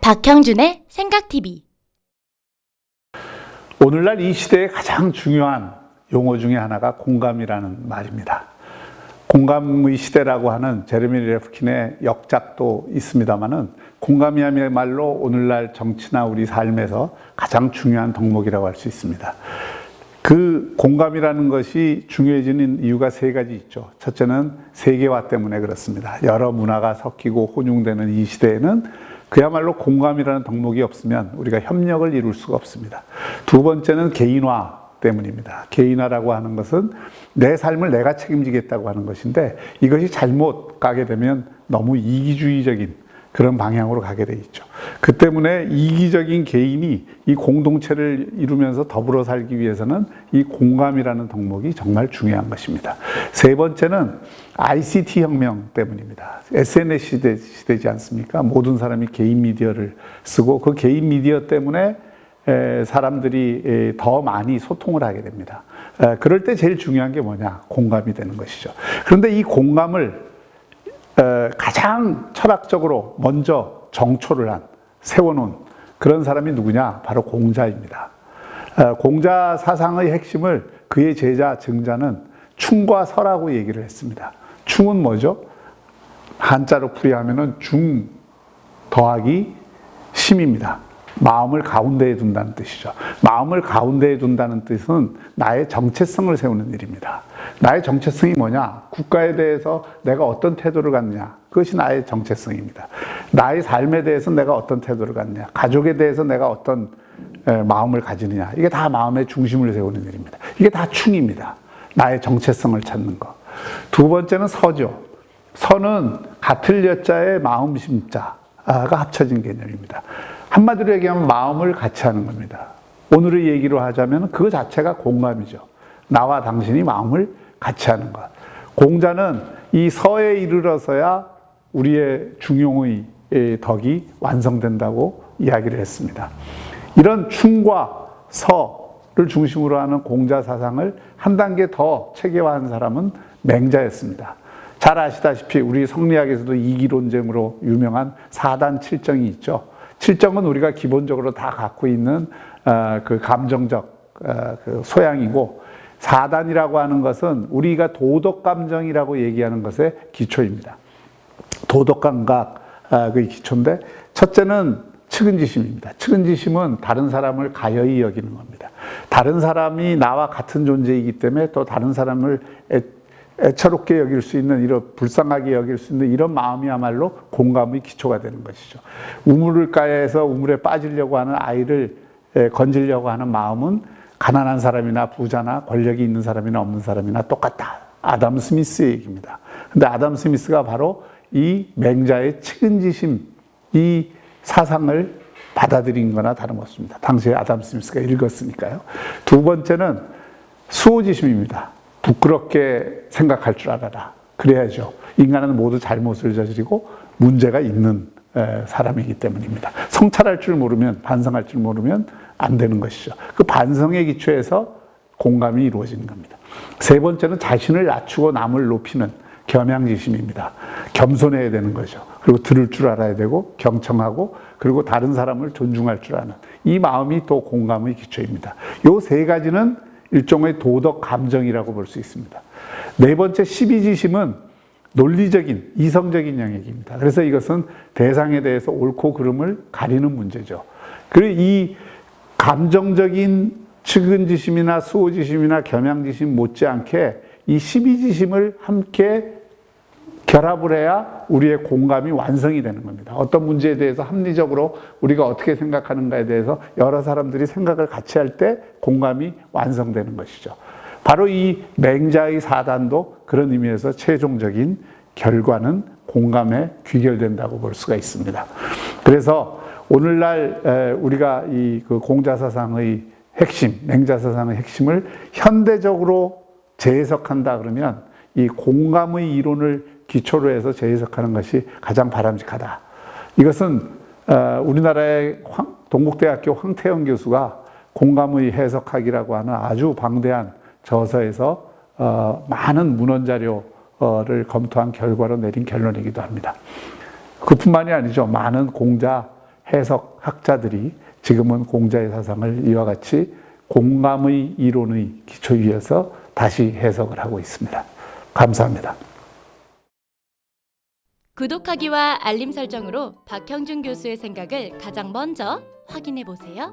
박형준의 생각TV. 오늘날 이 시대의 가장 중요한 용어 중에 하나가 공감이라는 말입니다. 공감의 시대라고 하는 제레미 레프킨의 역작도 있습니다만은 공감이야말로 오늘날 정치나 우리 삶에서 가장 중요한 덕목이라고 할 수 있습니다. 그 공감이라는 것이 중요해지는 이유가 세 가지 있죠. 첫째는 세계화 때문에 그렇습니다. 여러 문화가 섞이고 혼용되는 이 시대에는 그야말로 공감이라는 덕목이 없으면 우리가 협력을 이룰 수가 없습니다. 두 번째는 개인화 때문입니다. 개인화라고 하는 것은 내 삶을 내가 책임지겠다고 하는 것인데 이것이 잘못 가게 되면 너무 이기주의적인 그런 방향으로 가게 돼 있죠. 그 때문에 이기적인 개인이 이 공동체를 이루면서 더불어 살기 위해서는 이 공감이라는 덕목이 정말 중요한 것입니다. 세 번째는 ICT 혁명 때문입니다. SNS 시대지 않습니까? 모든 사람이 개인 미디어를 쓰고 그 개인 미디어 때문에 사람들이 더 많이 소통을 하게 됩니다. 그럴 때 제일 중요한 게 뭐냐? 공감이 되는 것이죠. 그런데 이 공감을 가장 철학적으로 먼저 정초를 세워놓은 그런 사람이 누구냐? 바로 공자입니다. 공자 사상의 핵심을 그의 제자 증자는 충과 서라고 얘기를 했습니다. 충은 뭐죠? 한자로 풀이하면은 중 더하기 심입니다. 마음을 가운데에 둔다는 뜻이죠. 마음을 가운데에 둔다는 뜻은 나의 정체성을 세우는 일입니다. 나의 정체성이 뭐냐? 국가에 대해서 내가 어떤 태도를 갖느냐? 그것이 나의 정체성입니다. 나의 삶에 대해서 내가 어떤 태도를 갖느냐? 가족에 대해서 내가 어떤 마음을 가지느냐? 이게 다 마음의 중심을 세우는 일입니다. 이게 다 충입니다. 나의 정체성을 찾는 것. 두 번째는 서죠. 서는 같을 여자의 마음 심자가 합쳐진 개념입니다. 한마디로 얘기하면 마음을 같이 하는 겁니다. 오늘의 얘기로 하자면 그거 자체가 공감이죠. 나와 당신이 마음을 같이 하는 것. 공자는 이 서에 이르러서야 우리의 중용의 덕이 완성된다고 이야기를 했습니다. 이런 충과 서를 중심으로 하는 공자 사상을 한 단계 더 체계화한 사람은 맹자였습니다. 잘 아시다시피 우리 성리학에서도 이기론쟁으로 유명한 4단 7정이 있죠. 7정은 우리가 기본적으로 다 갖고 있는 그 감정적 그 소양이고 4단이라고 하는 것은 우리가 도덕 감정이라고 얘기하는 것의 기초입니다. 도덕 감각의 기초인데 첫째는 측은지심입니다. 측은지심은 다른 사람을 가여이 여기는 겁니다. 다른 사람이 나와 같은 존재이기 때문에 또 다른 사람을 애처롭게 여길 수 있는, 이런 불쌍하게 여길 수 있는 이런 마음이야말로 공감의 기초가 되는 것이죠. 우물가에서 우물에 빠지려고 하는 아이를 건지려고 하는 마음은 가난한 사람이나 부자나 권력이 있는 사람이나 없는 사람이나 똑같다. 아담 스미스의 얘기입니다. 근데 아담 스미스가 바로 이 맹자의 측은지심, 이 사상을 받아들인 거나 다름없습니다. 당시에 아담 스미스가 읽었으니까요. 두 번째는 수호지심입니다. 부끄럽게 생각할 줄 알아라. 그래야죠. 인간은 모두 잘못을 저지르고 문제가 있는 사람이기 때문입니다. 성찰할 줄 모르면, 반성할 줄 모르면 안 되는 것이죠. 그 반성의 기초에서 공감이 이루어지는 겁니다. 세 번째는 자신을 낮추고 남을 높이는 겸양지심입니다. 겸손해야 되는 거죠. 그리고 들을 줄 알아야 되고 경청하고 그리고 다른 사람을 존중할 줄 아는 이 마음이 또 공감의 기초입니다. 이 세 가지는 일종의 도덕 감정이라고 볼 수 있습니다. 네 번째 12지심은 논리적인, 이성적인 영역입니다. 그래서 이것은 대상에 대해서 옳고 그름을 가리는 문제죠. 그리고 이 감정적인 측은지심이나 수호지심이나 겸양지심 못지않게 이 12지심을 함께 결합을 해야 우리의 공감이 완성이 되는 겁니다. 어떤 문제에 대해서 합리적으로 우리가 어떻게 생각하는가에 대해서 여러 사람들이 생각을 같이 할 때 공감이 완성되는 것이죠. 바로 이 맹자의 4단도 그런 의미에서 최종적인 결과는 공감에 귀결된다고 볼 수가 있습니다. 그래서 오늘날 우리가 이 그 공자 사상의 핵심, 맹자 사상의 핵심을 현대적으로 재해석한다 그러면 이 공감의 이론을 기초로 해서 재해석하는 것이 가장 바람직하다. 이것은 우리나라의 동국대학교 황태영 교수가 공감의 해석학이라고 하는 아주 방대한 저서에서 많은 문헌 자료를 검토한 결과로 내린 결론이기도 합니다. 그뿐만이 아니죠. 많은 공자 해석학자들이 지금은 공자의 사상을 이와 같이 공감의 이론의 기초 위에서 다시 해석을 하고 있습니다. 감사합니다. 구독하기와 알림 설정으로 박형준 교수의 생각을 가장 먼저 확인해 보세요.